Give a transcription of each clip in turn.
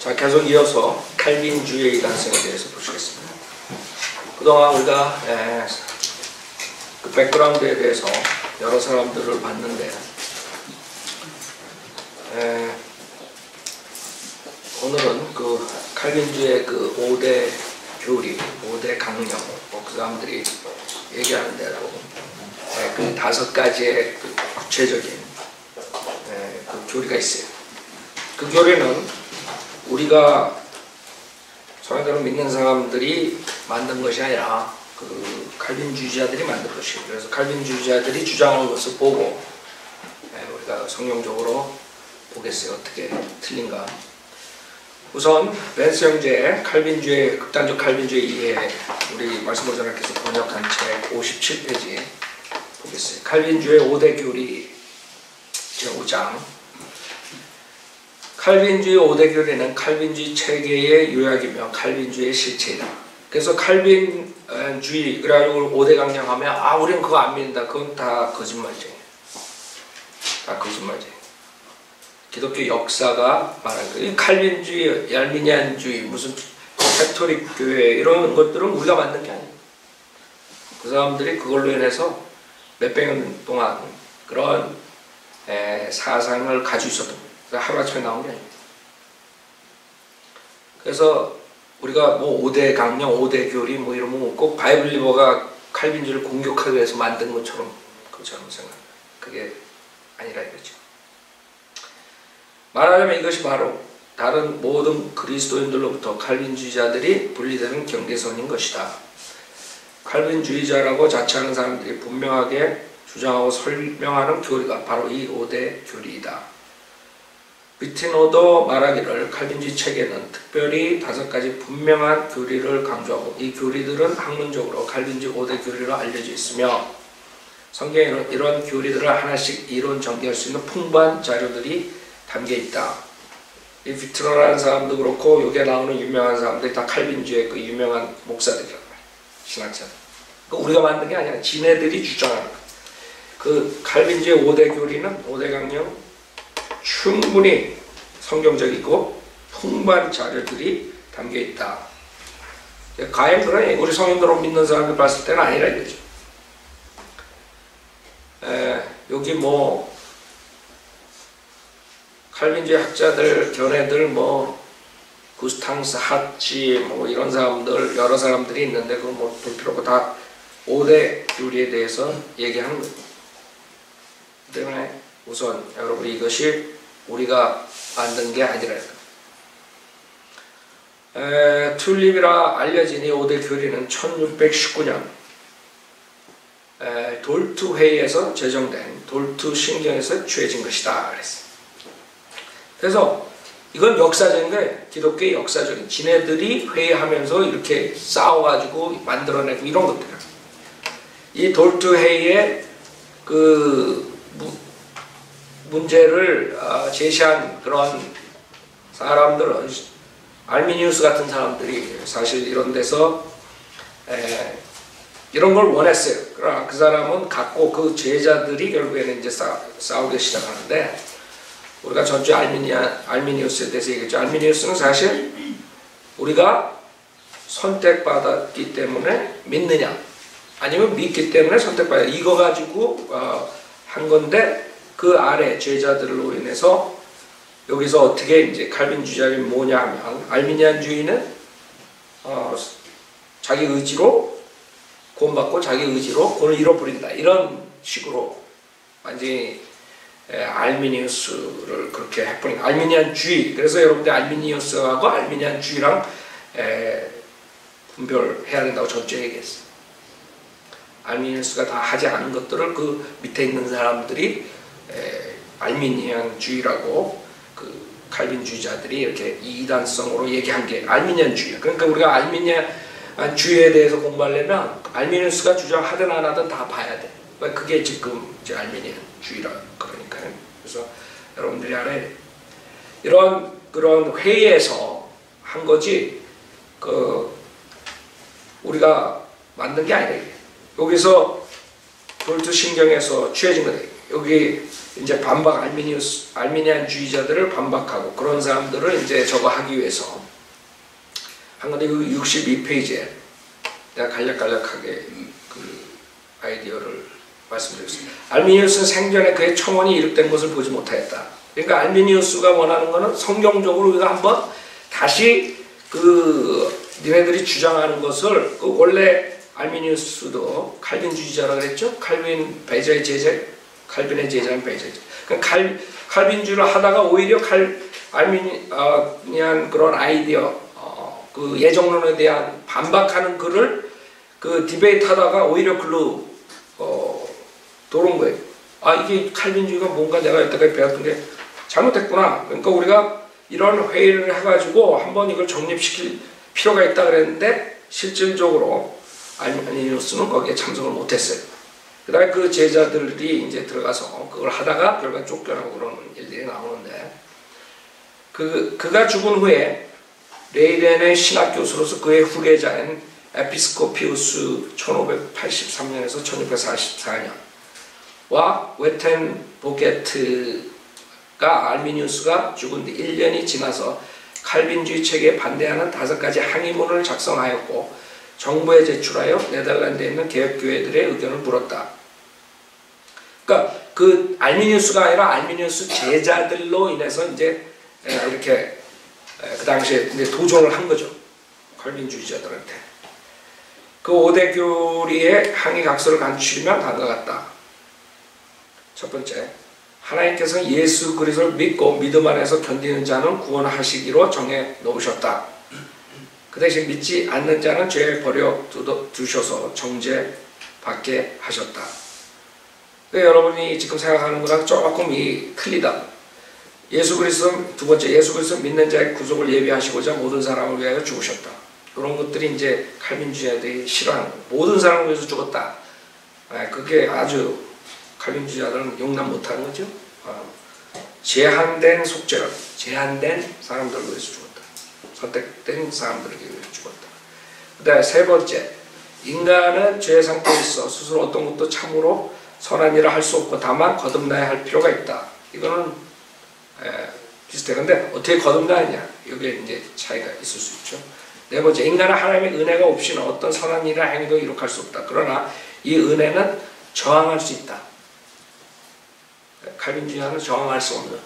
자, 계속 이어서 칼빈주의의 이단성에 대해서 보시겠습니다. 그동안 우리가 그 백그라운드에 대해서 여러 사람들을 봤는데 오늘은 그 칼빈주의 그 5대 교리, 5대 강령, 그 사람들이 얘기하는 대로 그 5가지의 그 구체적인 그 교리가 있어요. 그 교리는 우리가 성경을 믿는 사람들이 만든 것이 아니라 그 칼빈주의자들이 만든 것이에요. 그래서 칼빈주의자들이 주장하는 것을 보고 우리가 성경적으로 보겠어요. 어떻게 틀린가. 우선 벤스 형제의 칼빈주의, 극단적 칼빈주의 이해, 우리 말씀보전학교에서 번역한 책 57페이지 보겠어요. 칼빈주의 5대 교리 제5장. 칼빈주의 5대 교리는 칼빈주의 체계의 요약이며 칼빈주의의 실체이다. 그래서 칼빈주의, 그래가지고 5대 강령하면 우리는 그거 안 믿는다. 그건 다 거짓말이지. 다 거짓말이지. 기독교 역사가 말하는 거예요. 칼빈주의, 알미니안주의, 무슨 캐톨릭 교회 이런 것들은 우리가 만든 게 아니에요. 그 사람들이 그걸로 인해서 몇백 년 동안 그런 사상을 가지고 있었던 거예요. 하루아침에 나온 게 아닙니다. 그래서 우리가 뭐 5대 강령, 5대 교리 뭐 이러면 꼭 바이블 리버가 칼빈주의를 공격하기 위해서 만든 것처럼 그처럼 생각합니다. 그게 아니라 이거죠. 말하자면 이것이 바로 다른 모든 그리스도인들로부터 칼빈주의자들이 분리되는 경계선인 것이다. 칼빈주의자라고 자처하는 사람들이 분명하게 주장하고 설명하는 교리가 바로 이 5대 교리이다. 비티노도 말하기를 칼빈주의 체계는 특별히 5가지 분명한 교리를 강조하고 이 교리들은 학문적으로 칼빈주의 5대 교리로 알려져 있으며 성경에는 이런 교리들을 하나씩 이론 전개할 수 있는 풍부한 자료들이 담겨있다. 이 비티노라는 사람도 그렇고 여기에 나오는 유명한 사람들이 다 칼빈주의 그 유명한 목사들이란 말이야. 신학자들. 우리가 만든 게 아니야. 지네들이 주장하는 거야. 그 칼빈주의 5대 교리는 5대 강령 충분히 성경적이고 풍부한 자료들이 담겨있다. 과연 그러니 우리 성경대로 믿는 사람들 봤을 때는 아니라 이거죠. 여기 뭐 칼빈주의 학자들, 견해들 뭐 구스탕스, 하치 뭐 이런 사람들 여러 사람들이 있는데 그거 뭐 볼 필요 없고 다 5대 교리에 대해서 얘기하는 거예요. 때문에 우선 여러분 이것이 우리가 만든 게 아니라 튤립이라 알려진 이 5대 교리는 1619년 돌투 회의에서 제정된 돌투 신경에서 취해진 것이다 그랬어요. 그래서 이건 역사적인 거예요. 기독교의 역사적인 지네들이 회의하면서 이렇게 싸워가지고 만들어내고 이런 것들이에요. 이 돌투 회의에 그 문제를 제시한 그런 사람들은 알미니우스 같은 사람들이 사실 이런 데서 이런 걸 원했어요. 그러나 그 사람은 갖고 그 제자들이 결국에는 이제 싸우기 시작하는데 우리가 전주 알미니우스에 대해서 얘기했죠. 알미니우스는 사실 우리가 선택받았기 때문에 믿느냐 아니면 믿기 때문에 선택받아 이거 가지고 한 건데 그 아래 제자들로 인해서 여기서 어떻게 이제 칼빈주의자는 뭐냐 하면 알미니안주의는 자기 의지로 구원받고 자기 의지로 구원을 잃어버린다 이런 식으로 완전히 알미니우스를 그렇게 해버린 알미니안주의. 그래서 여러분들 알미니우스하고 알미니안주의랑 분별해야 된다고 전체 얘기했어요. 알미니우스가 다 하지 않은 것들을 그 밑에 있는 사람들이 알미니안주의라고 그 칼빈주의자들이 이렇게 이단성으로 얘기한 게 알미니안주의야. 그러니까 우리가 알미니안주의에 대해서 공부하려면 알미니우스가 주장하든 안 하든 다 봐야 돼. 그게 지금 이제 알미니안주의라 그러니까요. 그래서 여러분들이 알아야 돼. 그런 회의에서 한 거지 그 우리가 만든 게 아니라 여기서 돌투 신경에서 취해진 거다. 여기 이제 반박 알미니안주의자들을 반박하고 그런 사람들을 이제 저거 하기 위해서 한 건데 62페이지에 내가 간략하게 그 아이디어를 말씀드렸습니다. 알미니우스는 생전에 그의 청원이 이룩된 것을 보지 못하였다. 그러니까 알미니우스가 원하는 것은 성경적으로 우리가 한번 다시 그 니네들이 주장하는 것을 그 원래 알미니우스도 칼빈주의자라고 그랬죠. 베자의 제자, 칼빈의 제자는 베자죠. 그러니까 칼빈주의를 하다가 오히려 알미니안 그런 아이디어, 그 예정론에 대한 반박하는 글을 그 디베이트 하다가 오히려 글로 도는 거예요. 아, 이게 칼빈주의가 뭔가 내가 여태까지 배웠던 게 잘못됐구나. 그러니까 우리가 이런 회의를 해가지고 한번 이걸 정립시킬 필요가 있다 그랬는데 실질적으로 알미니우스는 거기에 참석을 못했어요. 그 다음에 그 제자들이 이제 들어가서 그걸 하다가 결국 쫓겨나고 그런 일들이 나오는데 그가 죽은 후에 레이덴의 신학교수로서 그의 후계자인 에피스코피우스 1583년에서 1644년과 웨텐 보게트가 알미니우스가 죽은 뒤 1년이 지나서 칼빈주의 체계에 반대하는 5가지 항의문을 작성하였고 정부에 제출하여 네덜란드에 있는 개혁교회들의 의견을 물었다. 그러니까 그 알미니우스가 아니라 알미니우스 제자들로 인해서 이제 이렇게 그 당시에 이제 도전을 한 거죠. 칼빈주의자들한테. 그 5대 교리의 항의 각서를 간추리면 다음과 같다. 첫 번째, 하나님께서는 예수 그리스도를 믿고 믿음 안에서 견디는 자는 구원하시기로 정해 놓으셨다. 그 대신 믿지 않는 자는 죄에 버려 두셔서 정죄받게 하셨다. 여러분이 지금 생각하는 거랑 조금 틀리다. 예수 그리스도, 두 번째, 예수 그리스도 믿는 자의 구속을 예비하시고자 모든 사람을 위하여 죽으셨다. 이런 것들이 이제 칼빈주의자들이 싫어하는 거예요. 모든 사람을 위해서 죽었다. 그게 아주 칼빈주의자들은 용납 못하는 거죠. 제한된 속죄를, 제한된 사람들을 위해서 죽었다. 선택된 사람들에게 위해서 죽었다. 그 다음에 세 번째, 인간은 죄의 상태에 있어 스스로 어떤 것도 참으로 선한 일을 할 수 없고 다만 거듭나야 할 필요가 있다. 이거는 비슷해. 근데 어떻게 거듭나느냐, 여기에 이제 차이가 있을 수 있죠. 네 번째, 인간은 하나님의 은혜가 없이는 어떤 선한 일이나 행위도 이룩할 수 없다. 그러나 이 은혜는 저항할 수 있다. 칼빈주의자는 저항할 수 없는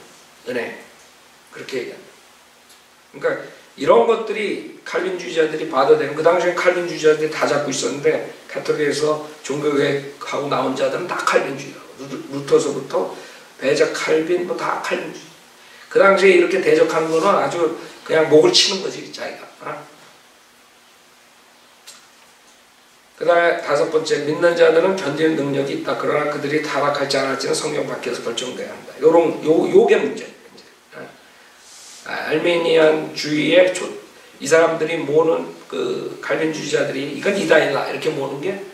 은혜, 그렇게 얘기합니다. 그러니까 이런 것들이 칼빈주의자들이 봐도 되는, 그 당시에 칼빈주의자들이 다 잡고 있었는데 카톨릭에서 종교개혁하고 나온 자들은 다 칼빈주의라고, 루터서부터 베자, 칼빈 뭐 다 칼빈주의. 그 당시에 이렇게 대적하는 거는 아주 그냥 목을 치는 거지 자기가. 그 다음에 다섯 번째, 믿는 자들은 견디는 능력이 있다. 그러나 그들이 타락할지 안 할지는 성경 밖에서 결정돼야 한다. 요게 문제예요. 알메니안주의의 이 사람들이 모는 그 칼빈주의자들이 이건 이다일라 이렇게 모는 게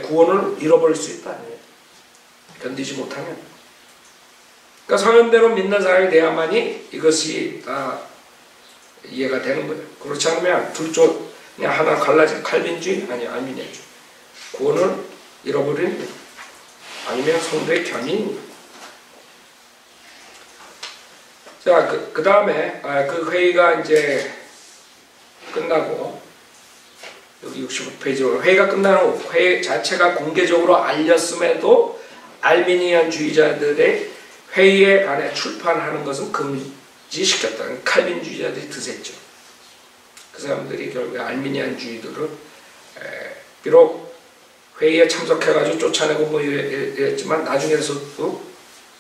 구원을 잃어버릴 수 있다. 견디지 못하면. 그러니까 서연대로 믿는 사람이 돼야만이 이것이 다 이해가 되는 거예요. 그렇지 않으면 둘 쪽 그냥 하나 갈라진 칼빈주의 아니 알미니안주의. 구원을 잃어버린 아니면 성도의 견인입니다. 자, 그 다음에 그 회의가 이제 끝나고 여기 65페이지로 회의가 끝나는 후 회의 자체가 공개적으로 알렸음에도 알미니안주의자들의 회의에 관해 출판하는 것은 금지시켰다. 칼빈주의자들이 드셌죠. 그 사람들이 결국에 알미니안주의들을 비록 회의에 참석해가지고 쫓아내고 뭐 이랬지만 나중에서도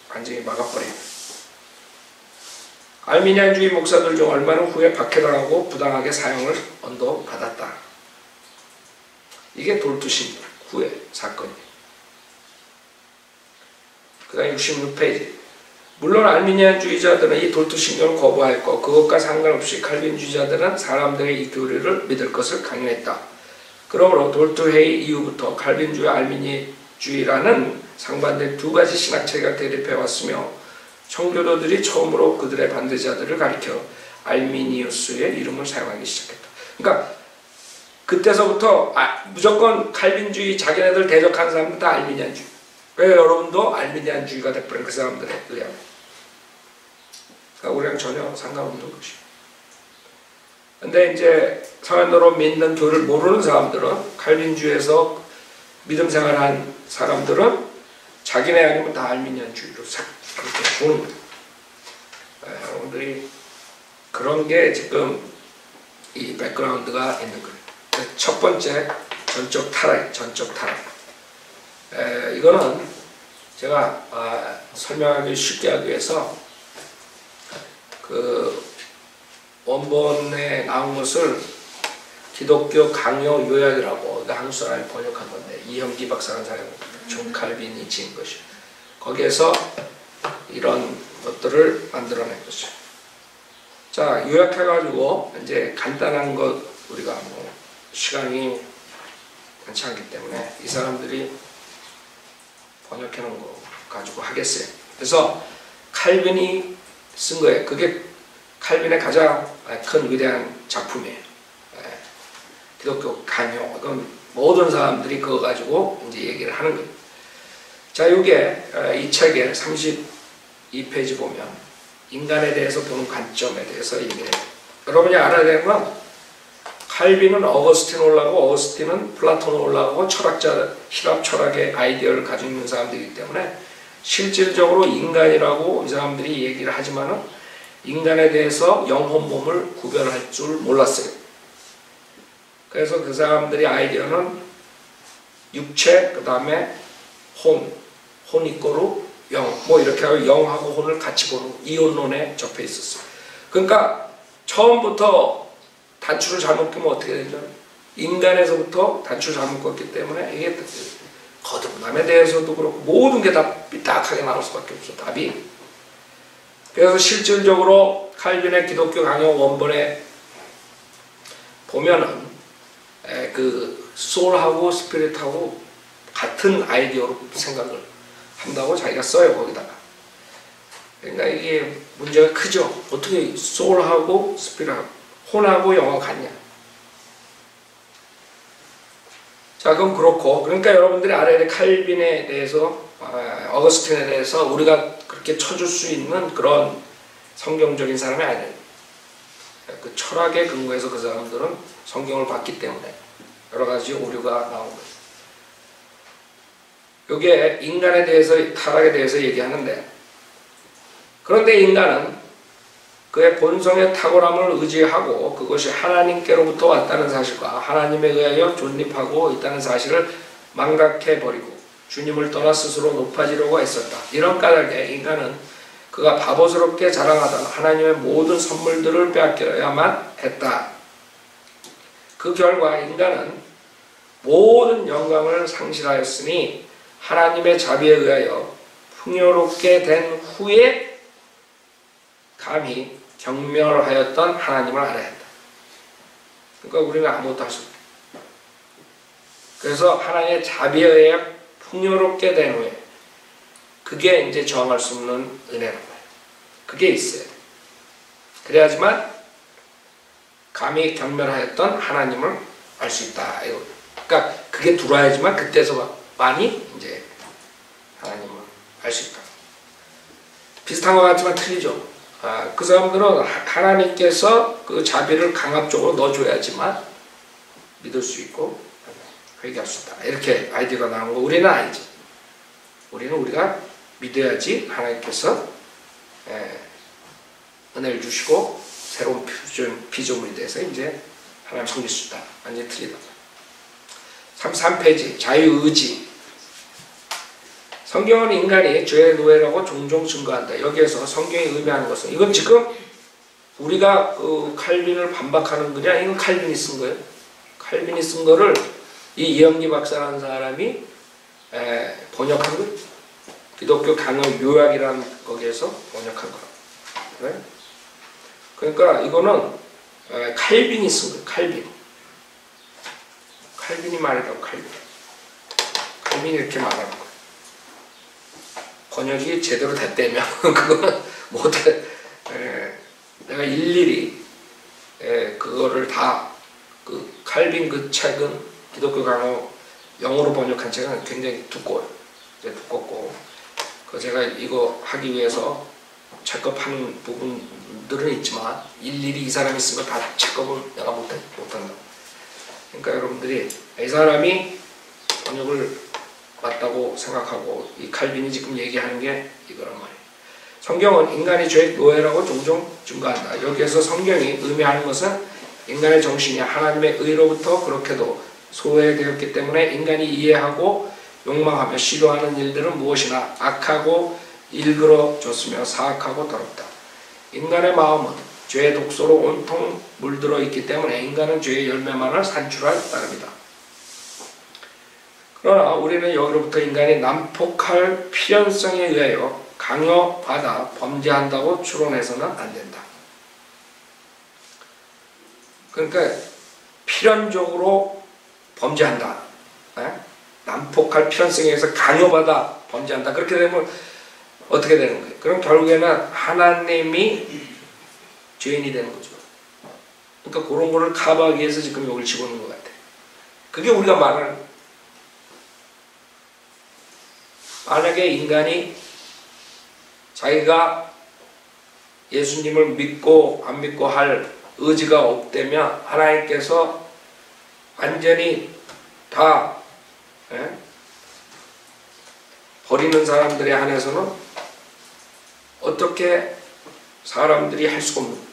완전히 막아버려요. 알미니안주의 목사들 중 얼마는 후에 박해당하고 부당하게 사형을 언도받았다. 이게 돌투신 후의 사건이에요. 그 다음 66페이지. 물론 알미니안주의자들은 이 돌투신경을 거부하였고 그것과 상관없이 칼빈주의자들은 사람들의 이 교리를 믿을 것을 강요했다. 그러므로 돌투회의 이후부터 칼빈주의와 알미니주의라는 상반된 두 가지 신학체가 대립해왔으며 청교도들이 처음으로 그들의 반대자들을 가리켜 알미니우스의 이름을 사용하기 시작했다. 그러니까 그때서부터 무조건 칼빈주의 자기네들 대적하는 사람들 다 알미니안주의. 왜 여러분도 알미니안주의가 돼버린 그 사람들에 의하면. 그러니까 우리랑 전혀 상관없는 것이에요. 근데 이제 성현도로 믿는 교를 모르는 사람들은, 칼빈주의에서 믿음 생활한 사람들은 자기네 아니면 다 알미니안주의로 그렇게 보는 거예요. 여러분들이 그런 게 지금 이 백그라운드가 있는 거예요. 첫 번째, 전적 타락. 이거는 제가 설명하기 쉽게 하기 위해서 그 원본에 나온 것을 기독교 강요 요약이라고 한국 사람이 번역한 건데, 이형기 박사라는 사람이 존 칼빈이 지은 것이에요. 거기에서 이런 것들을 만들어낸 것이죠. 자, 요약해가지고 이제 간단한 것, 우리가 뭐 시간이 많지 않기 때문에 이 사람들이 번역해 놓은 거 가지고 하겠어요. 그래서 칼빈이 쓴 거예요. 그게 칼빈의 가장 큰 위대한 작품이에요. 기독교 강요. 그럼 모든 사람들이 그거 가지고 이제 얘기를 하는 거예요. 자, 이게 이 책의 32페이지 보면 인간에 대해서 보는 관점에 대해서 얘기해요. 여러분이 알아야 되는 건, 칼빈은 어거스틴 올라가고 어거스틴은 플라톤 올라가고 철학자, 힐랍 철학의 아이디어를 가지고 있는 사람들이기 때문에 실질적으로 인간이라고 이 사람들이 얘기를 하지만은 인간에 대해서 영혼 몸을 구별할 줄 몰랐어요. 그래서 그 사람들이 아이디어는 육체, 그 다음에 혼 이꼬르 영, 뭐 이렇게 하고 영하고 혼을 같이 보는 이혼론에 접해 있었어요. 그러니까 처음부터 단추를 잘못 끼면 어떻게 되죠? 인간에서부터 단추를 잘못 꼈기 때문에 이게 거듭남에 대해서도 그렇고 모든 게 다 삐딱하게 나올 수밖에 없어, 답이. 그래서 실질적으로 칼빈의 기독교 강요 원본에 보면은 그 소울하고 스피릿하고 같은 아이디어로 생각을 한다고 자기가 써요, 거기다가. 그러니까 이게 문제가 크죠. 어떻게 소울하고 스피릿하고 혼하고 영어가 같냐. 자, 그럼 그렇고, 그러니까 여러분들이 알아야 될 칼빈에 대해서, 어거스틴에 대해서 우리가 그렇게 쳐줄 수 있는 그런 성경적인 사람이 아니에요. 그 철학의 근거에서 그 사람들은 성경을 봤기 때문에 여러 가지 오류가 나온 거예요. 이게 인간에 대해서, 타락에 대해서 얘기하는데, 그런데 인간은 그의 본성의 탁월함을 의지하고 그것이 하나님께로부터 왔다는 사실과 하나님에 의하여 존립하고 있다는 사실을 망각해버리고 주님을 떠나 스스로 높아지려고 했었다. 이런 까닭에 인간은 그가 바보스럽게 자랑하던 하나님의 모든 선물들을 빼앗겨야만 했다. 그 결과 인간은 모든 영광을 상실하였으니 하나님의 자비에 의하여 풍요롭게 된 후에 감히 경멸하였던 하나님을 알아야 한다. 그러니까 우리는 아무것도 할 수 없다. 그래서 하나님의 자비에 의해 풍요롭게 된 후에 그게 이제 저항할 수 없는 은혜라는 거예요. 그게 있어야 돼. 그래야지만 감히 경멸하였던 하나님을 알 수 있다. 그러니까 그게 들어와야지만 그때서만이 이제 하나님을 알 수 있다. 비슷한 것 같지만 틀리죠. 그 사람들은 하나님께서 그 자비를 강압적으로 넣어줘야지만 믿을 수 있고 회개할 수 있다. 이렇게 아이디어가 나온 거. 우리는 아니지. 우리는 우리가 믿어야지 하나님께서 은혜를 주시고 새로운 피조물이 돼서 이제 하나님 섬길 수 있다. 완전히 틀리다. 33페이지 자유의지. 성경은 인간이 죄의 노예라고 종종 증거한다. 여기에서 성경이 의미하는 것은, 이건 지금 우리가 그 칼빈을 반박하는 거냐? 이건 칼빈이 쓴 거예요. 칼빈이 쓴 거를 이 이영기 박사라는 사람이 번역한 거예요. 기독교 강요 요약이라는 거기에서 번역한 거예요. 그래? 그러니까 이거는 칼빈이 쓴 거예요. 칼빈이 말이라고. 칼빈이 이렇게 말하는 거예요. 번역이 제대로 됐다면 그거는 못해. 내가 일일이 그거를 다 그 칼빈 그 책은 기독교 강요 영어로 번역한 책은 굉장히 두꺼워요. 두껍고, 그 제가 이거 하기 위해서 체크하는 부분들은 있지만 일일이 이 사람이 쓴 거 다 체크를 내가 못한다. 그러니까 여러분들이 이 사람이 번역을 맞다고 생각하고, 이 칼빈이 지금 얘기하는 게 이거란 말이에요. 성경은 인간이 죄의 노예라고 종종 증거한다. 여기에서 성경이 의미하는 것은 인간의 정신이 하나님의 의로부터 그렇게도 소외되었기 때문에 인간이 이해하고 욕망하며 시도하는 일들은 무엇이나 악하고 일그러졌으며 사악하고 더럽다. 인간의 마음은 죄의 독소로 온통 물들어 있기 때문에 인간은 죄의 열매만을 산출할 따름이다. 그러나 우리는 여기로부터 인간이 난폭할 필연성에 의하여 강요받아 범죄한다고 추론해서는 안 된다. 그러니까 필연적으로 범죄한다. 난폭할 필연성에 의해서 강요받아 범죄한다. 그렇게 되면 어떻게 되는 거예요? 그럼 결국에는 하나님이 죄인이 되는 거죠. 그러니까 그런 거를 커버하기 위해서 지금 여기를 집어넣은 것 같아요. 그게 우리가 말하는, 만약에 인간이 자기가 예수님을 믿고 안 믿고 할 의지가 없다면 하나님께서 완전히 다 버리는 사람들에 한해서는 어떻게 사람들이 할 수가 없는 거예요.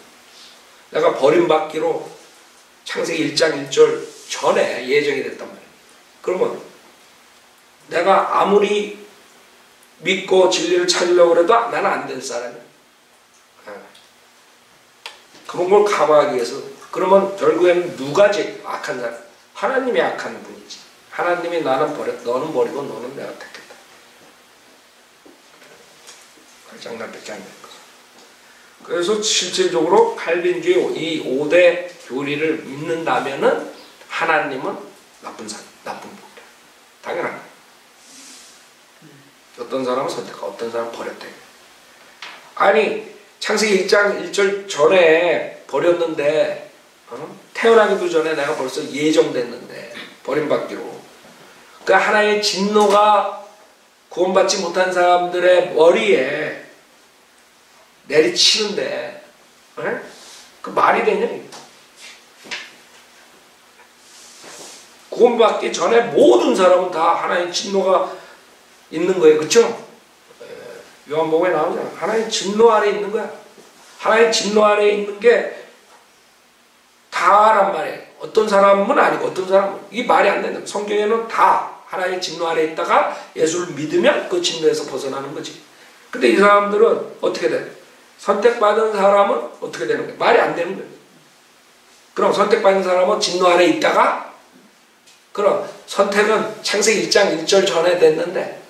내가 버림받기로 창세기 1장 1절 전에 예정이 됐단 말이에요. 그러면 내가 아무리 믿고 진리를 찾으려고 해도 나는 안 될 사람이에요. 그런 걸 커버하기 위해서. 그러면 결국에는 누가 제일 악한 사람? 하나님이 악한 분이지. 하나님이 나는 너는 버리고 너는 내가 택했다. 장난백장난 거죠. 그래서 실질적으로 칼빈주의 이 5대 교리를 믿는다면은 하나님은 나쁜 사람, 나쁜 분이다. 당연한 거예요. 어떤 사람은 선택하고 어떤 사람은 버렸대. 아니 창세기 1장 1절 전에 버렸는데 태어나기도 전에 내가 벌써 예정됐는데 버림받기로. 그러니까 하나님의 진노가 구원받지 못한 사람들의 머리에 내리치는데 그 말이 되냐? 구원받기 전에 모든 사람은 다 하나님의 진노가 있는 거예요. 그렇죠? 요한복음에 나오잖아. 하나님 진노 아래 있는 거야. 하나님 진노 아래 있는 게 다란 말이에요. 어떤 사람은 아니고 어떤 사람은. 이게 말이 안 된다. 성경에는 다 하나님 진노 아래 있다가 예수를 믿으면 그 진노에서 벗어나는 거지. 근데 이 사람들은 어떻게 돼? 선택받은 사람은 어떻게 되는 거야? 말이 안 되는 거예요. 그럼 선택받은 사람은 진노 아래 있다가, 그럼 선택은 창세기 1장 1절 전에 됐는데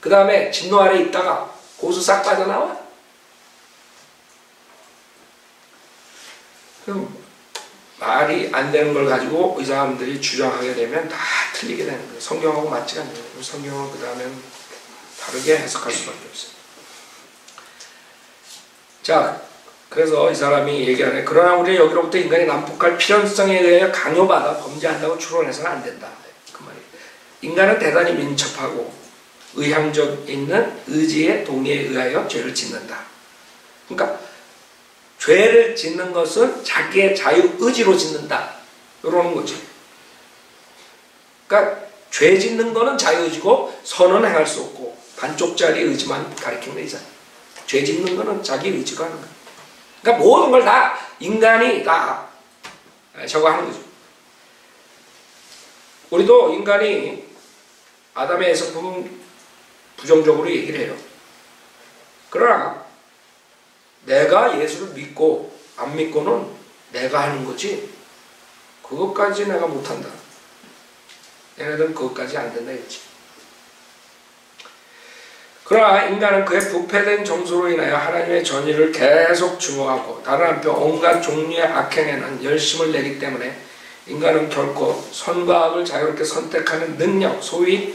그 다음에 진노 아래 있다가 고수 싹 빠져나와. 그럼 말이 안 되는 걸 가지고 이 사람들이 주장하게 되면 다 틀리게 되는 거예요. 성경하고 맞지가 않아요. 성경은 그 다음엔 다르게 해석할 수밖에 없어요. 자, 그래서 이 사람이 얘기하네. 그러나 우리는 여기로부터 인간이 난폭할 필연성에 대해 강요받아 범죄한다고 추론해서는 안 된다. 그 말이에요. 인간은 대단히 민첩하고 의향적 있는 의지의 동의에 의하여 죄를 짓는다. 그러니까 죄를 짓는 것은 자기의 자유의지로 짓는다. 이러는 거죠. 그러니까 죄 짓는 거는 자유의지고 선은 행할 수 없고 반쪽짜리 의지만 가리키는 거잖아요. 죄 짓는 거는 자기 의지가 하는 거예요. 그러니까 모든 걸 다 인간이 다 저거 하는 거죠. 우리도 인간이 아담에서 보면 부정적으로 얘기를 해요. 그러나 내가 예수를 믿고 안 믿고는 내가 하는 거지 그것까지 내가 못한다. 얘네들은 그것까지 안 된다 했지. 그러나 인간은 그의 부패된 정서로 인하여 하나님의 전의를 계속 증오하고 다른 한편 온갖 종류의 악행에는 열심을 내기 때문에 인간은 결코 선과 악을 자유롭게 선택하는 능력, 소위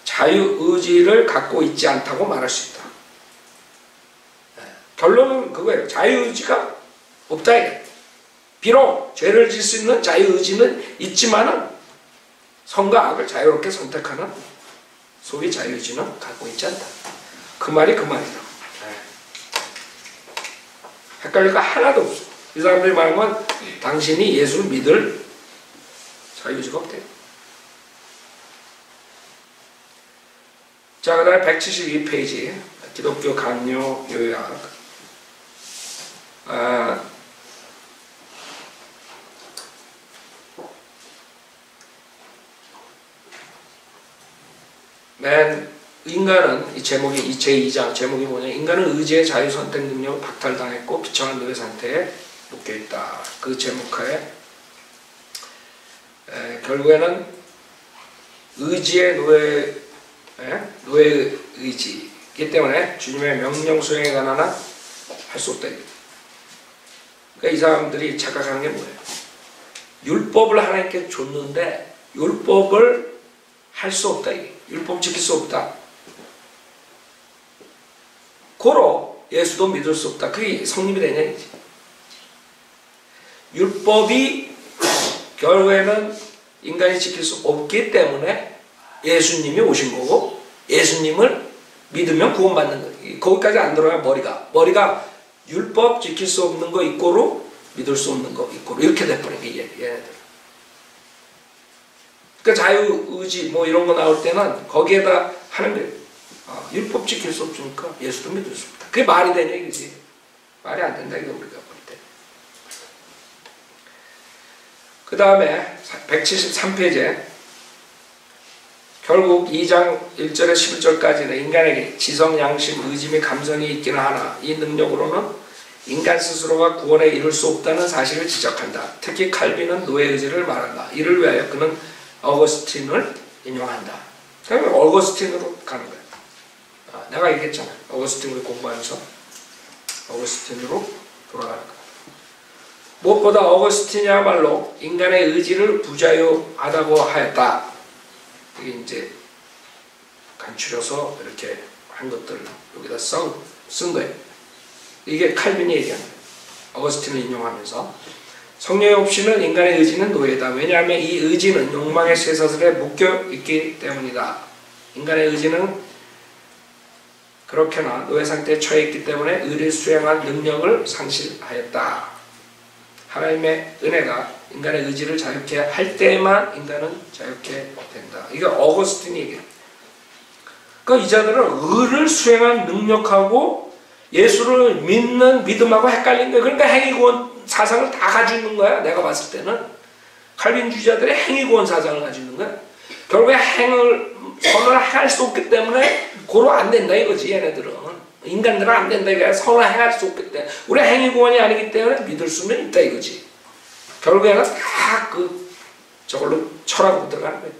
자유의지를 갖고 있지 않다고 말할 수 있다. 결론은 그거예요. 자유의지가 없다. 비록 죄를 질 수 있는 자유의지는 있지만은 선과 악을 자유롭게 선택하는 속이 자유의지는 갖고 있지 않다. 그 말이 그 말이다. 헷갈릴 거 하나도 없어. 이 사람들이 말한 건 당신이 예수를 믿을 자유의지가 없대요. 자, 그 다음에 172페이지 기독교 강요 요약. 인간은 이 제목이 이 제2장 제목이 뭐냐? 인간은 의지의 자유 선택 능력을 박탈당했고 비참한 노예 상태에 묶여 있다. 그 제목하에 결국에는 의지의 노예 의지이기 때문에 주님의 명령 수행에 관한 한 할 수 없다. 그러니까 이 사람들이 착각하는 게 뭐예요? 율법을 하나님께 줬는데 율법을 할 수 없다. 율법 지킬 수 없다. 고로 예수도 믿을 수 없다. 그게 성립이 되냐 이지. 율법이 결국에는 인간이 지킬 수 없기 때문에 예수님이 오신 거고 예수님을 믿으면 구원받는 거예요. 거기까지 안 들어가면 머리가 율법 지킬 수 없는 거 이꼬로 믿을 수 없는 거 이꼬로 이렇게 돼버린 게 얘네들. 그러니까 자유의지 뭐 이런 거 나올 때는 거기에다 하는 거예요. 율법 지킬 수 없으니까 예수도 믿을 수 없다. 그게 말이 되냐 이거지. 말이 안 된다 이거 우리가 볼 때. 그 다음에 173페이지에 결국 2장 1절에 11절까지는 인간에게 지성, 양심, 의지 및 감성이 있기는 하나 이 능력으로는 인간 스스로가 구원에 이룰 수 없다는 사실을 지적한다. 특히 칼빈은 노예 의지를 말한다. 이를 위하여 그는 어거스틴을 인용한다. 그러면 어거스틴으로 가는 거야. 내가 얘기했잖아. 어거스틴을 공부하면서 어거스틴으로 돌아가는 거야. 무엇보다 어거스틴이야말로 인간의 의지를 부자유하다고 하였다. 이게 이제 간추려서 이렇게 한 것들을 여기다 쓴 거예요. 이게 칼빈이 얘기하는 거예요. 어거스틴을 인용하면서 성령이 없이는 인간의 의지는 노예다. 왜냐하면 이 의지는 욕망의 쇠사슬에 묶여 있기 때문이다. 인간의 의지는 그렇게나 노예 상태에 처해 있기 때문에 의를 수행할 능력을 상실하였다. 하나님의 은혜가 인간의 의지를 자유케 할 때만 인간은 자유케 된다. 이게 어거스틴이 얘기해요. 그러니까 이 자들은 의를 수행할 능력하고 예수를 믿는 믿음하고 헷갈린 거예요. 그러니까 행위구원 사상을 다 가지고 있는 거야. 내가 봤을 때는 칼빈주의자들이 행위구원 사상을 가지고 있는 거야. 결국에 선을 행할 수 없기 때문에 고로 안 된다 이거지. 얘네들은 인간들은 안 된다 이거야. 선을 행할 수 없기 때문에 우리 행위구원이 아니기 때문에 믿을 수는 있다 이거지. 결국에는 다 저걸로 철학으로 들어가는 거예요.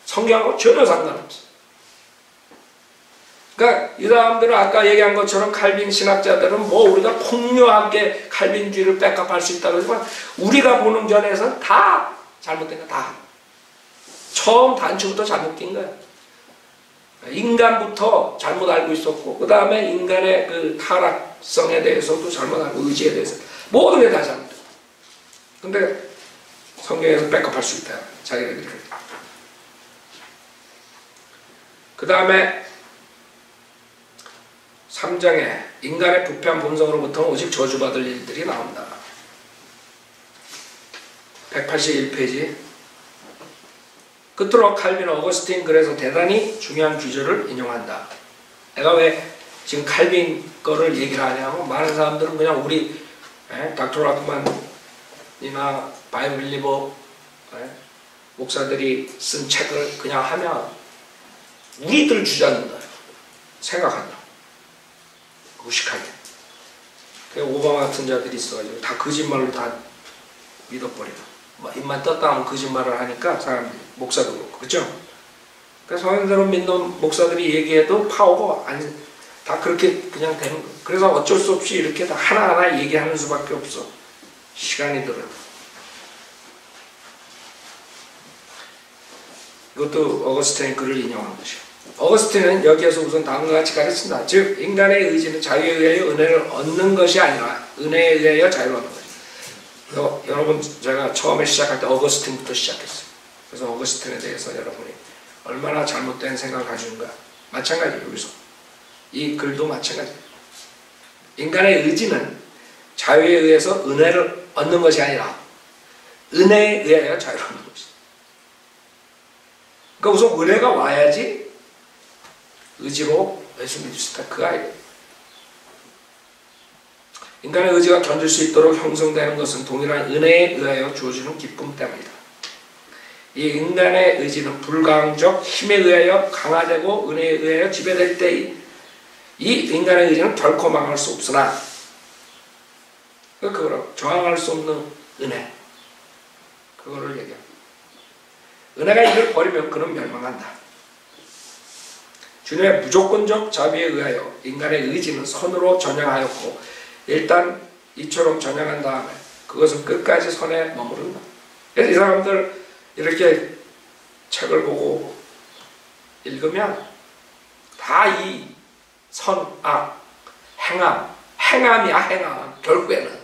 성경하고 전혀 상관없어. 그러니까 이 사람들은 아까 얘기한 것처럼 칼빈 신학자들은 뭐 우리가 폭력하게 칼빈주의를 백업할 수 있다고 하지만 우리가 보는 견해에서는 다 잘못된 거야. 다. 처음 단추부터 잘못 낀 거야. 인간부터 잘못 알고 있었고 그 다음에 인간의 그 타락성에 대해서도 잘못 알고 의지에 대해서 모든 게 다 잘못돼. 근데 성경에서 백업할 수 있다. 자기네들이. 그 다음에 3장에 인간의 부패한 본성으로부터 오직 저주받을 일들이 나온다. 181페이지. 끝으로 칼빈, 어거스틴 그래서 대단히 중요한 구절을 인용한다. 내가 왜 지금 칼빈 거를 얘기를 하냐면 많은 사람들은 그냥 우리 닥터 라크만이나 바이블리버 목사들이 쓴 책을 그냥 하면 우리들 주장인 거예요. 생각한다. 무식하게. 오바마 같은 자들이 있어가지고 다 거짓말로 다 믿어버려. 입만 떴다 하면 거짓말을 하니까 사람들이 목사도 그렇고 그렇죠? 그래서 성경대로 믿는 목사들이 얘기해도 파오고 아니 다 그렇게 그냥 되는 거예요. 그래서 어쩔 수 없이 이렇게 다 하나하나 얘기하는 수밖에 없어. 시간이 들어요. 이것도 어거스틴의 글을 인용한 것이요. 어거스틴은 여기에서 우선 다음과 같이 가르친다. 즉 인간의 의지는 자유에 의하여 은혜를 얻는 것이 아니라 은혜에 의하여 자유를 얻는 것이다. 여러분 제가 처음에 시작할 때 어거스틴부터 시작했어요. 그래서 어거스틴에 대해서 여러분이 얼마나 잘못된 생각을 가지는 거야. 마찬가지예요. 여기서 이 글도 마찬가지예요. 인간의 의지는 자유에 의해서 은혜를 얻는 것이 아니라 은혜에 의하여 자유를 얻는 것이다. 그러니까 우선 은혜가 와야지 의지로 예수 믿을 수 있다. 그 아이예요. 인간의 의지가 견딜 수 있도록 형성되는 것은 동일한 은혜에 의하여 주어지는 기쁨 때문이다. 이 인간의 의지는 불가항적 힘에 의하여 강화되고 은혜에 의하여 지배될 때 이 인간의 의지는 결코 망할 수 없으나 그거로 저항할 수 없는 은혜, 그거를 얘기합니다. 은혜가 이를 버리면 그는 멸망한다. 주님의 무조건적 자비에 의하여 인간의 의지는 선으로 전향하였고 일단 이처럼 전향한 다음에 그것은 끝까지 선에 머무른다. 그래서 이 사람들 이렇게 책을 보고 읽으면 다 이 선, 악, 행함이야. 행함. 결국에는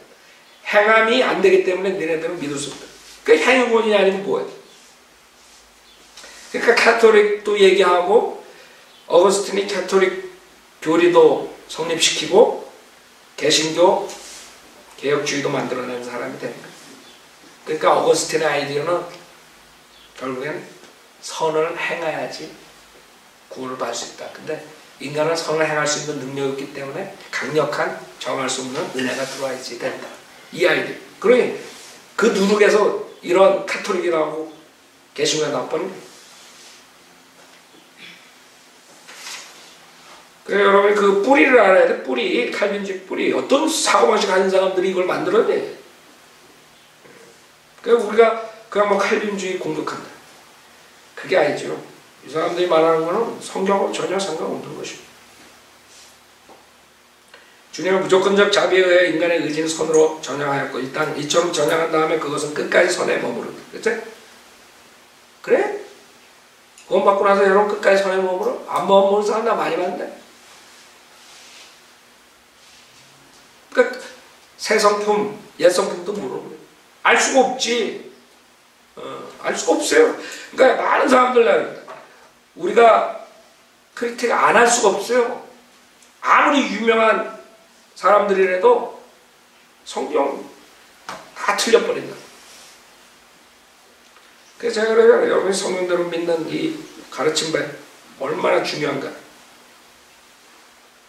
행함이 안 되기 때문에 너네들은 믿을 수 없다. 그 행위권이 아니면 뭐예요? 그러니까 카톨릭도 얘기하고 어거스틴이 카톨릭 교리도 성립시키고 개신교 개혁주의도 만들어낸 사람이 되는 거예요. 그러니까 어거스틴의 아이디어는 결국엔 선을 행해야지 구원을 받을 수 있다. 근데 인간은 선을 행할 수 있는 능력이 있기 때문에 강력한 정할 수 없는 은혜가 들어와야지 된다. 이 아이디어. 그러니 그 누룩에서 이런 카톨릭이라고 개신교가 나빠는 거예요. 그래서 여러분이 그 뿌리를 알아야 돼. 뿌리, 칼빈주의 뿌리. 어떤 사고방식 가진 사람들이 이걸 만들었네. 그러니까 우리가 그냥 뭐 칼빈주의 공격한다. 그게 아니죠. 이 사람들이 말하는 거는 성경하고 전혀 상관없는 것이고. 주님의 무조건적 자비에 의해 인간의 의지는 선으로 전향하였고 일단 이처럼 전향한 다음에 그것은 끝까지 선에 머무른다. 그치? 그래? 구원 받고 나서 여러분 끝까지 선에 머물러? 안 머무르는 사람 나 많이 봤는데. 그러니까 새 성품, 옛 성품도 모르는 거예요. 알 수가 없지. 알 수가 없어요. 그러니까 많은 사람들 우리가 크리틱 안 할 수가 없어요. 아무리 유명한 사람들이라도 성경 다 틀려버린다. 그래서 제가 그래요. 여러분이 성경대로 믿는 이 가르침배 얼마나 중요한가.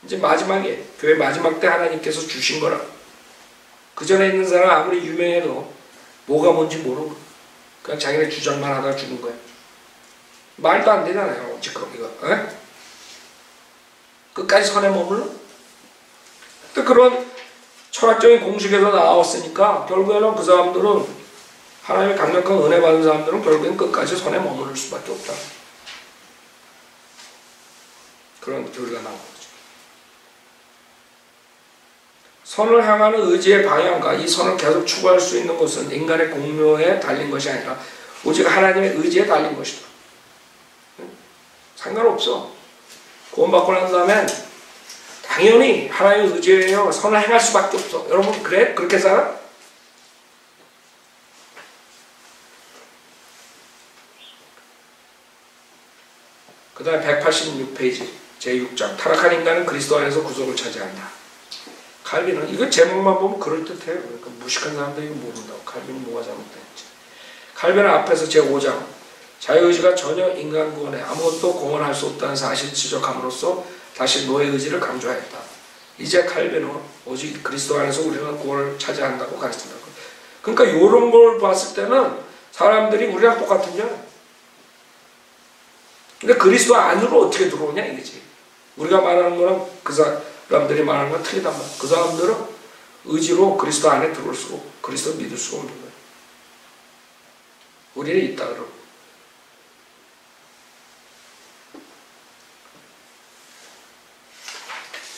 이제 마지막에 교회 마지막 때 하나님께서 주신 거라. 그 전에 있는 사람 아무리 유명해도 뭐가 뭔지 모르고 그냥 자기네 주장만 하다가 죽은 거야. 말도 안 되잖아요. 지금 이거. 에? 끝까지 선에 머물러? 또 그런 철학적인 공식에서 나왔으니까 결국에는 그 사람들은 하나님의 강력한 은혜 받은 사람들은 결국엔 끝까지 선에 머무를 수밖에 없다. 그런 교리가 나온 거죠. 선을 향하는 의지의 방향과 이 선을 계속 추구할 수 있는 것은 인간의 공로에 달린 것이 아니라 오직 하나님의 의지에 달린 것이다. 상관없어. 구원받고 난 다음엔 당연히 하나님의 의지에 선을 행할 수밖에 없어. 여러분 그래? 그렇게 살아? 그 다음에 186페이지 제6장 타락한 인간은 그리스도 안에서 구속을 차지한다. 칼빈은 이거 제목만 보면 그럴듯해요. 그러니까 무식한 사람들이 모른다고. 칼빈이 뭐가 잘못됐지. 칼빈은 앞에서 제5장 자유의지가 전혀 인간 구원에 아무것도 공헌할 수 없다는 사실을 지적함으로써 다시 노예 의지를 강조하였다. 이제 칼빈은 오직 그리스도 안에서 우리는 구원을 차지한다고 가르친다고. 그러니까 이런 걸 봤을 때는 사람들이 우리랑 똑같은 줄 알아요. 근데 그리스도 안으로 어떻게 들어오냐 이거지. 우리가 말하는 거랑 그 사람들이 말하는 건 틀리단 말이야. 그 사람들은 의지로 그리스도 안에 들어올 수고 그리스도 믿을 수가 없는 거예요. 우리는 있다 그러고.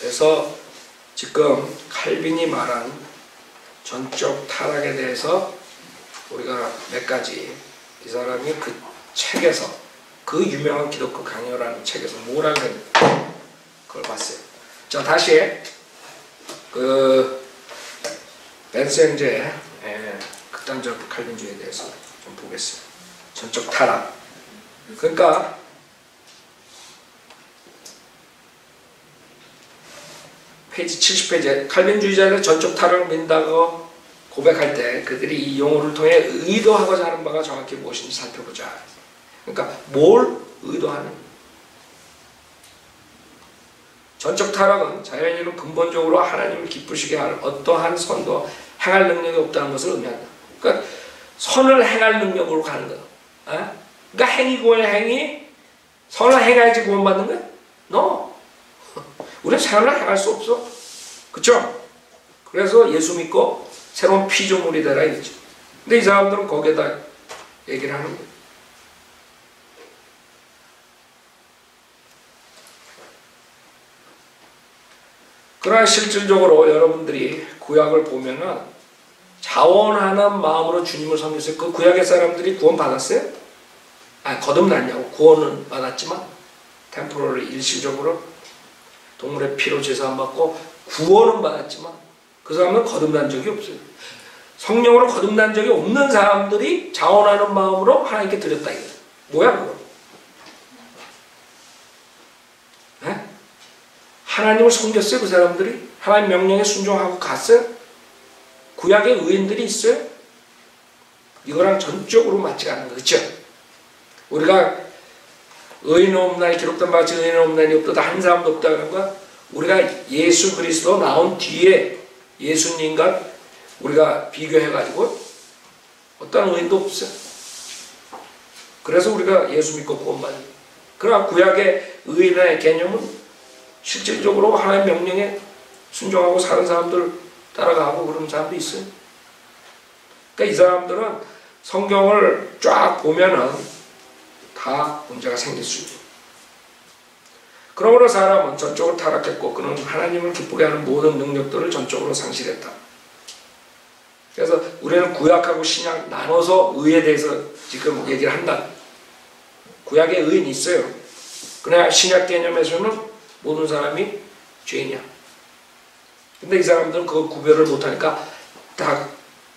그래서 지금 칼빈이 말한 전적 타락에 대해서 우리가 몇 가지 이 사람이 그 책에서 그 유명한 기독교 강요라는 책에서 뭐라고 했는지 그걸 봤어요. 자 다시 그 벤센제의 극단적 칼빈주의에 대해서 좀 보겠어요. 전적 타락. 그러니까 페이지 70페이지에 칼빈주의자들의 전적 타락을 믿는다고 고백할 때 그들이 이 용어를 통해 의도하고자 하는 바가 정확히 무엇인지 살펴보자. 그러니까 뭘 의도하는? 전적 타락은 자연인은 근본적으로 하나님을 기쁘시게 할 어떠한 선도 행할 능력이 없다는 것을 의미한다. 그러니까 선을 행할 능력으로 가는 거야. 그러니까 행위 구원의 행위, 선을 행해야지 구원받는 거야? No. 우리는 선을 행할 수 없어. 그쵸? 그래서 예수 믿고 새로운 피조물이 되라 이거지. 근데 이 사람들은 거기에다 얘기를 하는 거예요. 그러나 실질적으로 여러분들이 구약을 보면은 자원하는 마음으로 주님을 섬겼어요. 그 구약의 사람들이 구원 받았어요? 거듭났냐고. 구원은 받았지만 템포럴리 일시적으로 동물의 피로 제사 안 받고 구원은 받았지만 그 사람은 거듭난 적이 없어요. 성령으로 거듭난 적이 없는 사람들이 자원하는 마음으로 하나님께 드렸다 이거예요. 뭐야 그거? 네? 하나님을 섬겼어요 그 사람들이? 하나님 명령에 순종하고 갔어요? 구약의 의인들이 있어요? 이거랑 전적으로 맞지 않는 거죠. 우리가 의인 없나니 기록된 바같이 의인 없나니 없다 한 사람도 없다 그런 거야. 우리가 예수 그리스도 나온 뒤에 예수님과 우리가 비교해가지고 어떤 의인도 없어요. 그래서 우리가 예수 믿고 구원받는 거예요. 그러나 구약의 의인의 개념은 실질적으로 하나님의 명령에 순종하고 사는 사람들 따라가고 그런 사람도 있어요. 그러니까 이 사람들은 성경을 쫙 보면은 다 문제가 생길 수 있고, 그러므로 사람은 전적으로 타락했고 그는 하나님을 기쁘게 하는 모든 능력들을 전적으로 상실했다. 그래서 우리는 구약하고 신약 나눠서 의에 대해서 지금 얘기를 한다. 구약에 의인이 있어요. 그러나 신약 개념에서는 모든 사람이 죄인이야. 근데 이 사람들은 그거 구별을 못하니까 다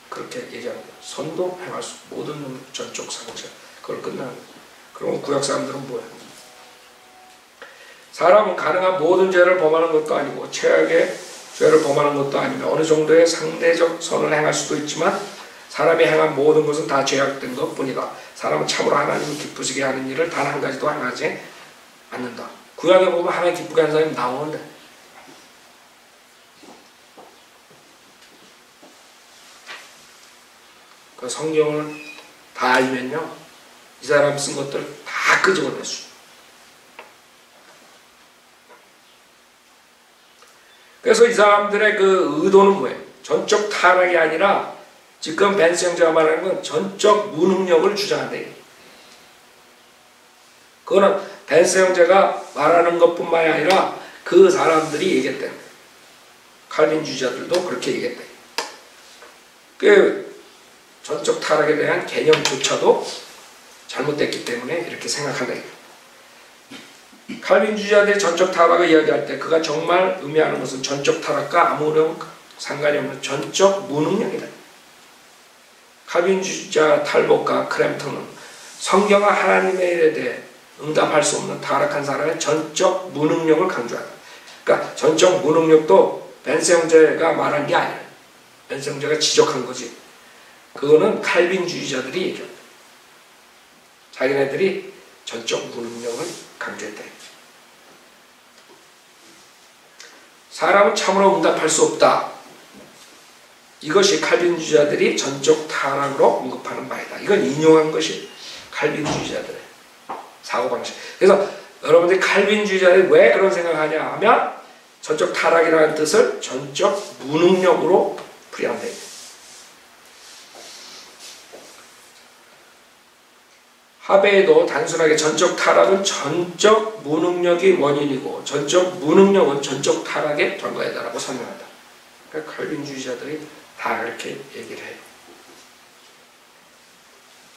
그렇게 얘기하는 거야. 선도 행할 수 모든 전적 상실. 그걸 끝나는 거야. 그럼 구약 사람들은 뭐야? 사람은 가능한 모든 죄를 범하는 것도 아니고 최악의 죄를 범하는 것도 아니며 어느 정도의 상대적 선을 행할 수도 있지만 사람이 행한 모든 것은 다 죄악된 것뿐이다. 사람은 참으로 하나님을 기쁘시게 하는 일을 단 한 가지도 행하지 않는다. 구약에 보면 하나님 기쁘게 하는 사람이 나오는데 그 성경을 다 알면요 이 사람 쓴 것들 다 끄집어낼 수 있어요. 그래서 이 사람들의 그 의도는 뭐예요? 전적 타락이 아니라 지금 벤스 형제가 말하는 건 전적 무능력을 주장한다. 그거는 벤스 형제가 말하는 것뿐만이 아니라 그 사람들이 얘기했대. 칼빈주의자들도 그렇게 얘기했대. 그 전적 타락에 대한 개념조차도 잘못됐기 때문에 이렇게 생각한다. 칼빈주의자들이 전적 타락을 이야기할 때 그가 정말 의미하는 것은 전적 타락과 아무런 상관이 없는 전적 무능력이다. 칼빈주의자 탈복과 크램턴은 성경과 하나님의 일에 대해 응답할 수 없는 타락한 사람의 전적 무능력을 강조한다. 그러니까 전적 무능력도 벤스 형제가 말한 게 아니야. 벤스 형제가 지적한 거지. 그거는 칼빈주의자들이 얘기한다. 자기네들이 전적 무능력을 강조했다. 사람은 참으로 응답할 수 없다. 이것이 칼빈주의자들이 전적 타락으로 언급하는 바이다. 이건 인용한 것이 칼빈주의자들의 사고방식. 그래서 여러분들이 칼빈주의자들이 왜 그런 생각을 하냐 하면 전적 타락이라는 뜻을 전적 무능력으로 풀이한다. 하베에도 단순하게 전적 타락은 전적 무능력이 원인이고 전적 무능력은 전적 타락의 결과이다라고 설명한다. 그러니까 칼빈주의자들이 다 그렇게 얘기를 해요.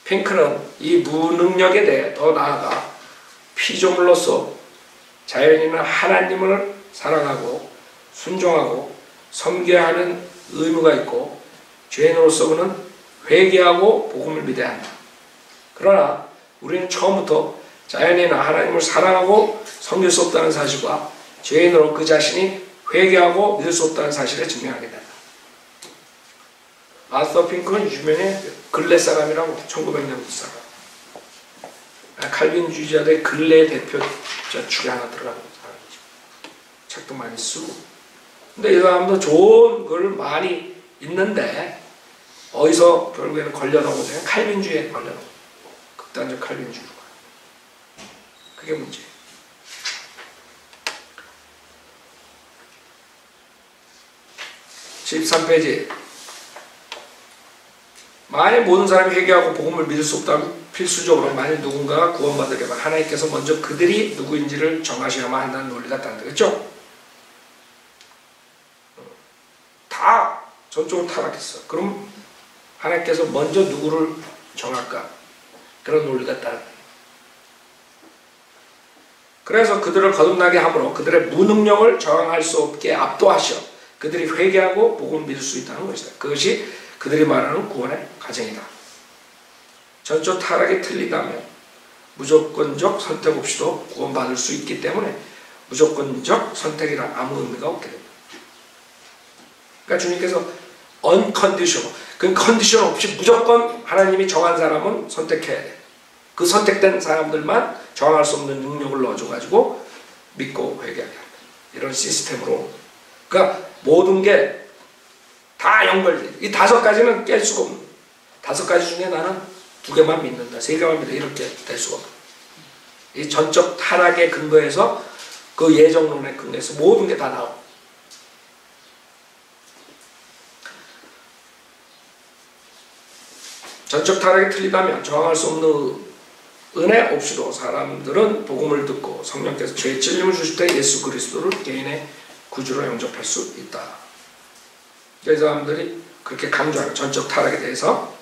핑크는 이 무능력에 대해 더 나아가 피조물로서 자연인은 하나님을 사랑하고 순종하고 섬겨야 하는 의무가 있고 죄인으로서 그는 회개하고 복음을 믿어야 한다. 그러나 우리는 처음부터 자연인은 하나님을 사랑하고 섬길 수 없다는 사실과 죄인으로 그 자신이 회개하고 믿을 수 없다는 사실을 증명하게 된다. 아서 핑크는 유명해 근래 사람이라고 1900년도 사람. 칼빈주의자들의 근래 대표자 축에 하나 들어가는 사람이죠. 책도 많이 쓰고. 근데 이 사람도 좋은 글 많이 있는데 어디서 결국에는 걸려나오면 칼빈주의에 걸려나오고 극단적 칼빈주의로 가요. 그게 문제예요. 13페이지. 만일 모든 사람이 회개하고 복음을 믿을 수 없다면 필수적으로 만일 누군가가 구원받으려면 하나님께서 먼저 그들이 누구인지를 정하셔야만 한다는 논리가 있다는 거죠. 다 전적으로 타락했어. 그럼 하나님께서 먼저 누구를 정할까? 그런 논리가 있다는 거예요. 그래서 그들을 거듭나게 함으로 그들의 무능력을 저항할 수 없게 압도하셔 그들이 회개하고 복음을 믿을 수 있다는 것이다. 그것이 그들이 말하는 구원의 과정이다. 전적 타락이 틀리다면 무조건적 선택 없이도 구원받을 수 있기 때문에 무조건적 선택이란 아무 의미가 없게 됩니다. 그러니까 주님께서 unconditional, 그 컨디션 없이 무조건 하나님이 정한 사람은 선택해야 돼. 그 선택된 사람들만 저항할 수 없는 능력을 넣어줘가지고 믿고 회개하게 한다. 이런 시스템으로. 그러니까 모든 게 다 연결돼. 이 5가지는 깰 수가 없는. 5가지 중에 나는 2개만 믿는다. 3개만 믿는다. 이렇게 될 수가 없는. 이 전적 타락의 근거에서 그 예정론의 근거에서 모든 게 다 나와. 전적 타락이 틀리다면 저항할 수 없는 은혜 없이도 사람들은 복음을 듣고 성령께서 죄의 찔림을 주실 때 예수 그리스도를 개인의 구주로 영접할 수 있다. 이 사람들이 그렇게 강조하는 전적 타락에 대해서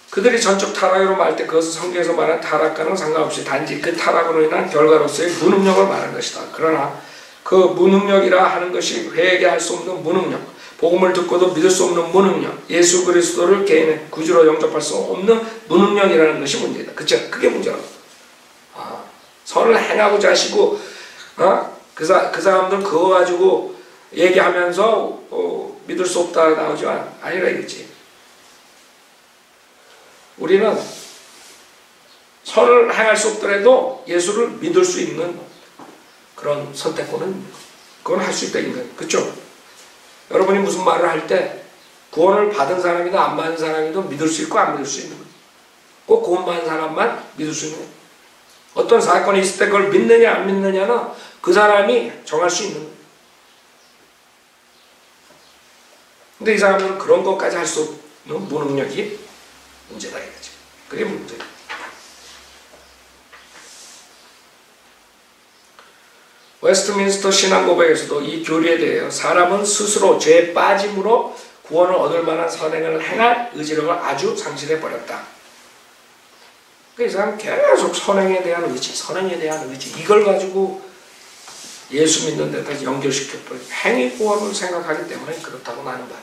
그들이 전적 타락으로 말할 때 그것은 성경에서 말하는 타락과는 상관없이 단지 그 타락으로 인한 결과로서의 무능력을 말하는 것이다. 그러나 그 무능력이라 하는 것이 회개할 수 없는 무능력, 복음을 듣고도 믿을 수 없는 무능력, 예수 그리스도를 개인의 구주로 영접할 수 없는 무능력이라는 것이 문제다. 그쵸? 그게 문제라고. 선을 행하고자 하시고 그 사람들 그거 가지고 얘기하면서 믿을 수 없다 나오지만 아니라 이거지. 우리는 선을 행할 수 없더라도 예수를 믿을 수 있는 그런 선택권은 그건 할 수 있다는 거예요. 그렇죠? 여러분이 무슨 말을 할 때 구원을 받은 사람이든 안 받은 사람이든 믿을 수 있고 안 믿을 수 있는 거예요. 꼭 구원받은 사람만 믿을 수 있는 거예요. 어떤 사건이 있을 때 그걸 믿느냐 안 믿느냐는 그 사람이 정할 수 있는 거예요. 근데 이 사람은 그런 것까지 할 수 없는 무능력이 문제다 이거지. 그게 문제예요. 웨스트민스터 신앙고백에서도 이 교리에 대해 사람은 스스로 죄에 빠짐으로 구원을 얻을 만한 선행을 행할 의지력을 아주 상실해 버렸다. 이 사람 계속 선행에 대한 의지, 선행에 대한 의지 이걸 가지고 예수 믿는 데다 연결시켜버려. 행위 구원을 생각하기 때문에 그렇다고 나는 봐.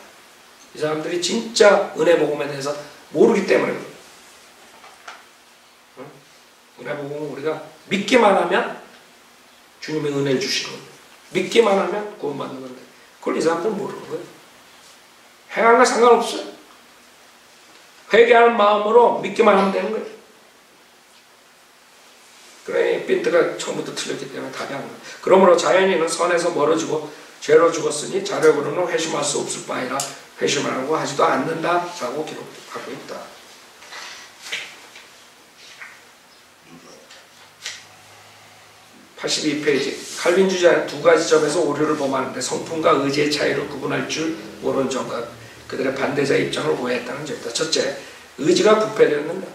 이 사람들이 진짜 은혜 복음에 대해서 모르기 때문에 응? 은혜 복음은 우리가 믿기만 하면 주님의 은혜를 주시는 거예요. 믿기만 하면 구원받는 건데 그걸 이 사람들은 모르는 거예요. 행한 거 상관없어요. 회개하는 마음으로 믿기만 하면 되는 거예요. 그래 핀트가 처음부터 틀렸기 때문에 답이 안 나요. 그러므로 자연인은 선에서 멀어지고 죄로 죽었으니 자력으로는 회심할 수 없을 바이라 회심하라고 하지도 않는다라고 기록하고 있다. 82페이지. 칼빈주의자는 2가지 점에서 오류를 범하는데 성품과 의지의 차이를 구분할 줄 모르는 점과 그들의 반대자의 입장을 오해했다는 점이다. 첫째, 의지가 부패되는가?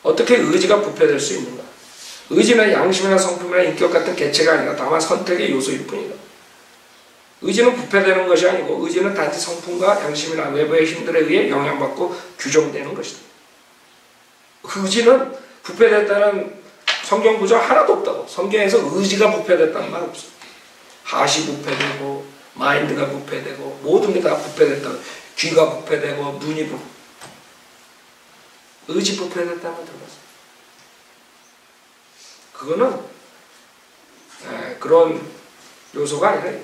어떻게 의지가 부패될 수 있는가? 의지는 양심이나 성품이나 인격 같은 개체가 아니라 다만 선택의 요소일 뿐이다. 의지는 부패되는 것이 아니고 의지는 단지 성품과 양심이나 외부의 힘들에 의해 영향받고 규정되는 것이다. 의지는 부패됐다는 성경 구조 하나도 없다고. 성경에서 의지가 부패됐다는 말 없어. 하시 부패되고 마인드가 부패되고 모든 게 다 부패됐다고. 귀가 부패되고 눈이 의지 부패됐다는 걸 들어봤어. 그거는 그런 요소가 아니라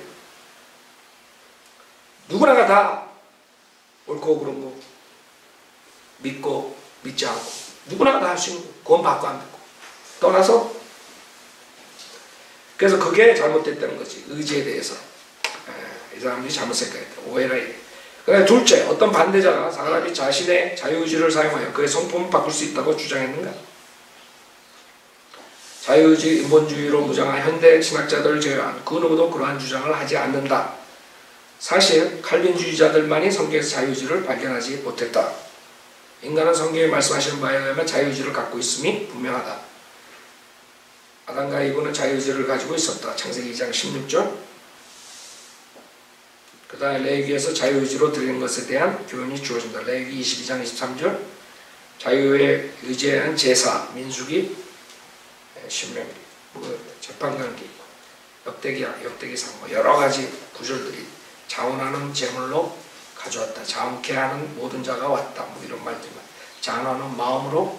누구나가 다 옳고 그른 거 믿고 믿지 않고 누구나가 다 할 수 있는 거 구원 받고 안 받고 떠나서 그래서 그게 잘못됐다는 거지. 의지에 대해서 이 사람들이 잘못 생각했다. 오해라 이래. 그다음에 둘째, 어떤 반대자가 사람이 자신의 자유의지를 사용하여 그의 성품을 바꿀 수 있다고 주장했는가? 자유의지 인본주의로 무장한 현대 신학자들을 제외한 그 누구도 그러한 주장을 하지 않는다. 사실 칼빈주의자들만이 성경에서 자유의지를 발견하지 못했다. 인간은 성경에 말씀하시는 바에 의하면 자유의지를 갖고 있음이 분명하다. 아담과 이브는 자유의지를 가지고 있었다. 창세기 2장 16절. 그 다음에 레위기에서 자유의지로 드리는 것에 대한 교훈이 주어진다. 레위기 22장 23절. 자유의 의지에는 제사, 민수기, 신명기, 재판관기, 역대기야, 역대기상 여러 가지 구절들이 자원하는 제물로 가져왔다. 자원케 하는 모든 자가 왔다. 이런 말들만 자원하는 마음으로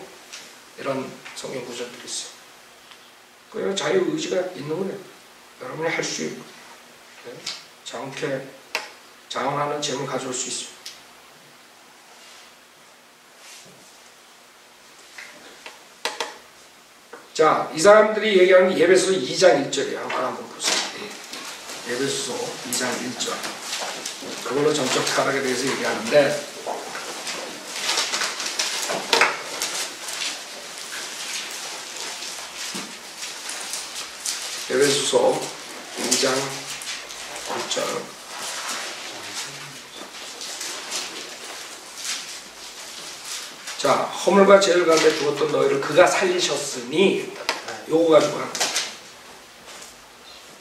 이런 성경 구절들이 있어요. 그래서 자유의지가 있는 거예요. 여러분이 할 수 있고 자원하는 제물 가져올 수 있어요. 자, 이 사람들이 얘기하는 예배소서 2장 1절이에요. 한번 보세요. 예배소서 2장 1절. 그걸로 전적 타락에 대해서 얘기하는데 예배소서 2장 1절. 자, 허물과 죄를 가운데 죽었던 너희를 그가 살리셨으니 요거 가지고 하는 거야.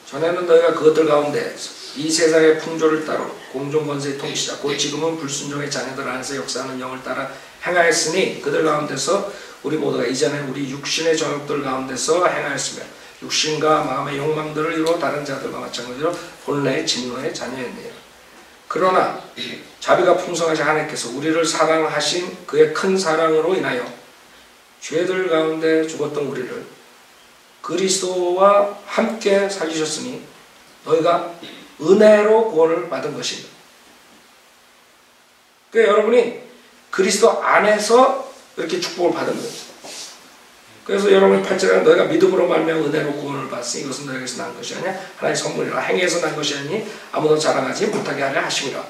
전에는 너희가 그것들 가운데 이 세상의 풍조를 따라 공중 권세의 통치자 곧 지금은 불순종의 자녀들 안에서 역사하는 영을 따라 행하였으니 그들 가운데서 우리 모두가 이전에 우리 육신의 정욕들 가운데서 행하였으며 육신과 마음의 욕망들을 이루어 다른 자들과 마찬가지로 본래의 진노의 자녀였네요. 그러나 자비가 풍성하신 하나님께서 우리를 사랑하신 그의 큰 사랑으로 인하여 죄들 가운데 죽었던 우리를 그리스도와 함께 살리셨으니 너희가 은혜로 구원을 받은 것입니다. 그러니까 여러분이 그리스도 안에서 이렇게 축복을 받은 거예요. 그래서 여러분이 8절에 너희가 믿음으로 말미암아 은혜로 구원을 받으니 이것은 너희에게서 난 것이 아니냐 하나님의 선물이라 행위에서 난 것이 아니니 아무도 자랑하지 못하게 하려 하심이라.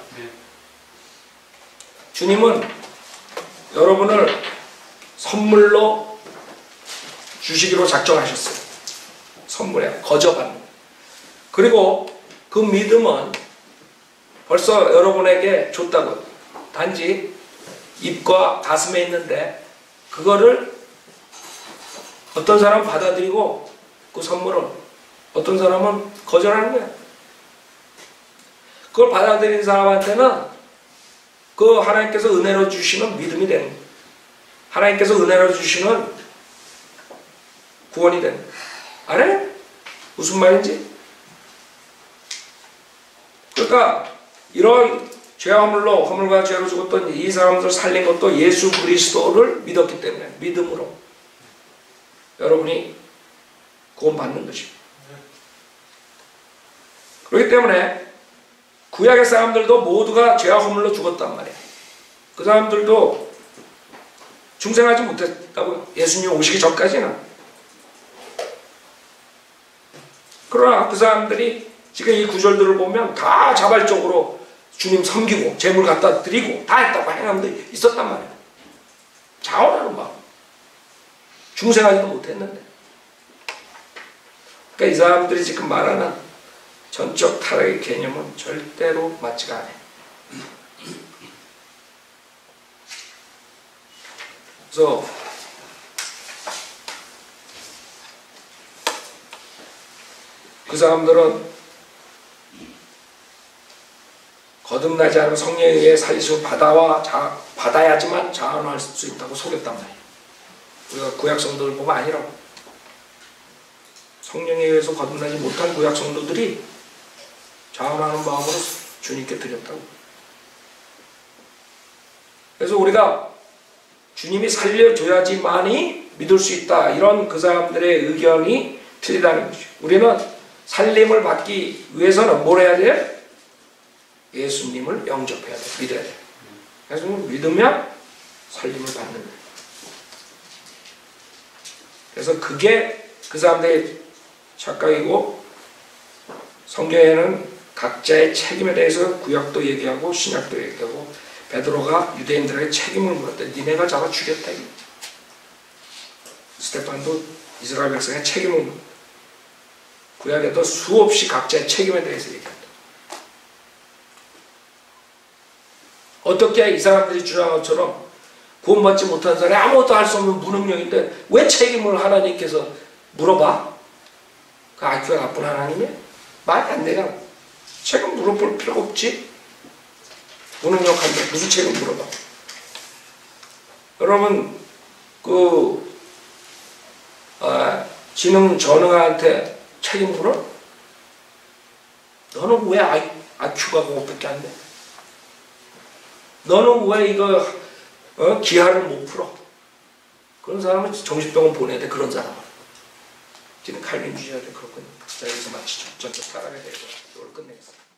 주님은 여러분을 선물로 주시기로 작정하셨어요. 선물이야. 거저받는. 그리고 그 믿음은 벌써 여러분에게 줬다고요. 단지 입과 가슴에 있는데 그거를 어떤 사람은 받아들이고 그 선물을 어떤 사람은 거절하는 거야. 그걸 받아들인 사람한테는 그 하나님께서 은혜로 주시는 믿음이 되는 거야. 하나님께서 은혜로 주시는 구원이 되는 거야. 알아요? 무슨 말인지? 그러니까 이런 죄와 허물과 죄로 죽었던 이 사람들 살린 것도 예수 그리스도를 믿었기 때문에 믿음으로 여러분이 구원받는 것입니다. 그렇기 때문에 구약의 사람들도 모두가 죄와 허물로 죽었단 말이에요. 그 사람들도 중생하지 못했다고요. 예수님 오시기 전까지는. 그러나 그 사람들이 지금 이 구절들을 보면 다 자발적으로 주님 섬기고 재물 갖다 드리고 다 했다고 행함도 있었단 말이에요. 자원하는 마음. 중생하지도 못했는데. 그러니까 이 사람들이 지금 말하는 전적 타락의 개념은 절대로 맞지가 않아요. 그래서 그 사람들은 거듭나지 않으면 성령에 의해 살리심을 받아야지만 자원할 수 있다고 속였단 말이에요. 우리가 구약 성도들 보면 아니라고. 성령에 의해서 거듭나지 못한 구약 성도들이 자원하는 마음으로 주님께 드렸다고. 그래서 우리가 주님이 살려줘야지만이 믿을 수 있다. 이런 그 사람들의 의견이 틀리다는 거죠. 우리는 살림을 받기 위해서는 뭘 해야 돼요? 예수님을 영접해야 돼. 믿어야 돼. 그래서 믿으면 살림을 받는 거예요. 그래서 그게 그 사람들의 착각이고, 성경에는 각자의 책임에 대해서 구약도 얘기하고 신약도 얘기하고, 베드로가 유대인들에게 책임을 물었대. 니네가 잡아 죽였다. 스테판도 이스라엘 백성의 책임을 물었다. 구약에도 수없이 각자의 책임에 대해서 얘기한다. 어떻게 이 사람들이 주장한 것처럼 구원받지 못한 사람이 아무것도 할 수 없는 무능력인데 왜 책임을 하나님께서 물어봐? 그 IQ가 나쁜 하나님이? 말이 안 되잖아. 책임 물어볼 필요가 없지? 무능력한데 무슨 책임 물어봐? 여러분 지능 전능한테 책임 물어? 너는 왜 IQ가 그것밖에 안 돼? 너는 왜 이거 기하를 못 풀어? 그런 사람은 정신병원 보내야 돼. 그런 사람은. 지금 칼빈주의자들 그렇군요. 자, 여기서 마치죠. 전체 타락에 대해서 이걸 끝내겠습니다.